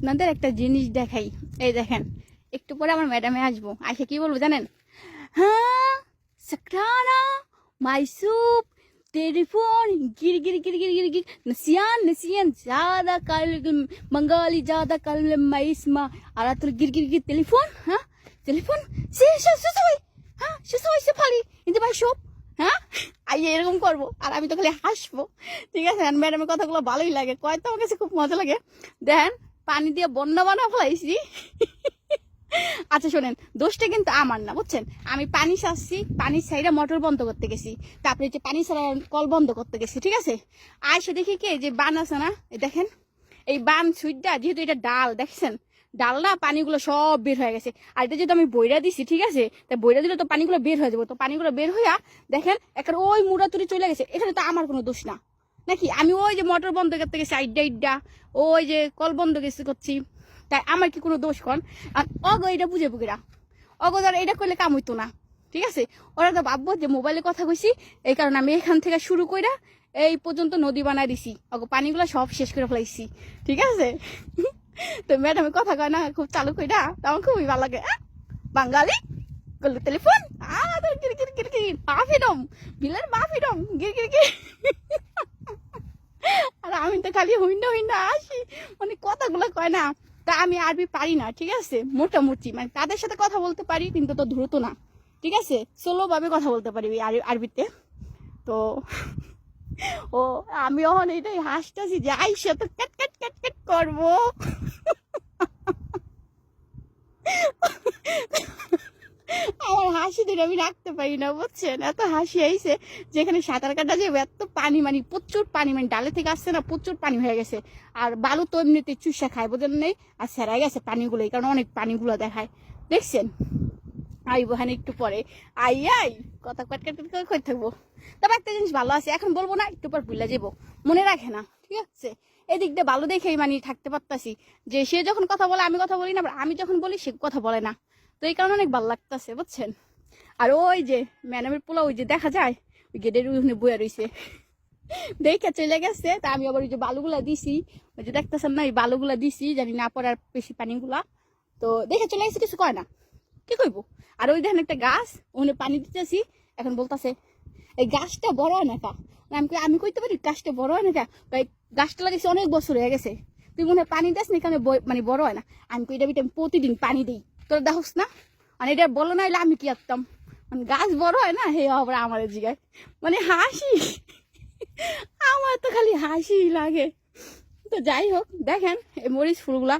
আপনাদের একটা জিনিস দেখাই। এই দেখেন, একটু পরে আমার ম্যাডামে আসবো, আসে কি বলবো জানেন? হ্যাঁ, সাকরানা মাইসুপ टेलीफोन गिर गिर गिर गिर गिर गिर नसियान नसियान ज्यादा कल बंगाली ज्यादा कल माइसमा आरा तो गिर गिर गिर टेलीफोन हाँ टेलीफोन সে সবাই হ্যাঁ সে সবাই সে ফালি ইনতে ভাই সব হ্যাঁ আইয়ে এরকম করবো আর আমি তো খালি হাসবো। ঠিক আছে, ম্যাডামের কথাগুলো ভালোই লাগে, কয় তো আমার কাছে খুব মজা লাগে। দেখেন পানি দিয়ে বন্যা বানা ফেলাইছি। আচ্ছা শোনেন, দোষটা কিন্তু আমার না, বুঝছেন? আমি পানি সারছি, পানি সাইডা মোটর বন্ধ করতে গেছি, তারপরে যে পানি সারা কল বন্ধ করতে গেছি। ঠিক আছে, আইসে দেখি কি যে বান আছে না, দেখেন এই বান সুইডটা, যেহেতু এটা ডাল দেখছেন, ডাল না পানিগুলো সব বের হয়ে গেছে। আর এটা যেহেতু আমি বইরা দিছি, ঠিক আছে, তা বইরা দিলে তো পানিগুলো বের হয়ে যাবো। তো পানিগুলো বের হইয়া দেখেন একটা ওই মুড়াতুরি চলে গেছে। এখানে তো আমার কোনো দোষ না নাকি? আমি ওই যে মোটর বন্ধ করতে গেছি আইডা ওই যে কল বন্ধ গেছি করছি, তাই আমার কি কোনো দোষ? কন আর অগো এটা বুঝে বুকেরা, অগো ধর এটা করলে কাম হইতো না। ঠিক আছে, ওরা তো ভাববো যে মোবাইলে কথা কইছি, এই কারণে আমি এখান থেকে শুরু কইরা এই পর্যন্ত নদী বানাই দিছি, অগো পানিগুলো সব শেষ করে ফেলাইছি। ঠিক আছে, তো ম্যাডামে কথা কয় না খুব চালু কইরা, তো আমার খুবই ভালো লাগে। বাঙালি করলো টেলিফোন গির গির গির গির মাফিডম বিলের মাফিডম গির গির গির। আর আমি তো খালি হইন্ডা হইন্ডা আসি, মানে কথাগুলো কয় না। তা আমি আরবি পারি না, ঠিক আছে, মোটামুটি মানে তাদের সাথে কথা বলতে পারি, কিন্তু তো দ্রুত না। ঠিক আছে, স্লো ভাবে কথা বলতে পারি আরবিতে। তো ও আমি এখন এটাই হাসতেছি যে আইসা তো ক্যাট ক্যাট ক্যাট ক্যাট করবো। আমার হাসি ধরে আমি রাখতে পারি না, বুঝছেন? এত হাসি আইছে, যেখানে সাঁতার কাটা যাবে এত পানি, মানে প্রচুর পানি, মানে ডালে থেকে আসছে না, প্রচুর পানি হয়ে গেছে। আর বালু তো এমনিতে চুষা খায়, বোঝেন নেই, আর সেরাই গেছে পানিগুলো, এই কারণে অনেক পানিগুলো দেখায়, দেখছেন? আইব হ্যাঁ একটু পরে, আই কথা কাট কাট করে কই থাকবো। তবে একটা জিনিস ভালো আছে, এখন বলবো না, একটু পর ভুলে যাবো, মনে রাখে না। ঠিক আছে, এদিক দিয়ে ভালো দেখেই মানে থাকতে পারতাছি, যে সে যখন কথা বলে আমি কথা বলি না, আমি যখন বলি সে কথা বলে না। তো এই কারণে অনেক ভালো লাগতেছে, বুঝছেন? আর ওই যে ম্যাডামের পোলা ওই যে দেখা যায় ওই গেটের ওখানে বইয়া রয়েছে, দেখে চলে গেছে। তা আমি আবার ওই যে বালুগুলা দিছি, ওই যে দেখতেছেন না, এই বালুগুলা দিছি জানি না পড়ার বেশি পানিগুলা, তো দেখে চলে গেছে, কিছু কয় না, কি কইব? আর ওই দেখেন একটা গাছ, ওখানে পানি দিতেছি, এখন বলতেছে এই গাছটা বড় হয় না কা। আমি কইতে পারি গাছটা বড় হয় না কা, গাছটা লাগিয়েছে অনেক বছর হয়ে গেছে, তুই মনে হয় পানি দিস না, এখানে মানে বড় হয় না। আমি কইটা আমি প্রতিদিন পানি দিই, তোরা দেখোস না? মানে এটা বলো না, এলে আমি কি করতাম? মানে গাছ বড় হয় না, হে আবার আমার জিগায়, মানে হাসি। আমার তো খালি হাসি লাগে। তো যাই হোক, দেখেন এই মরিচ ফুলগুলা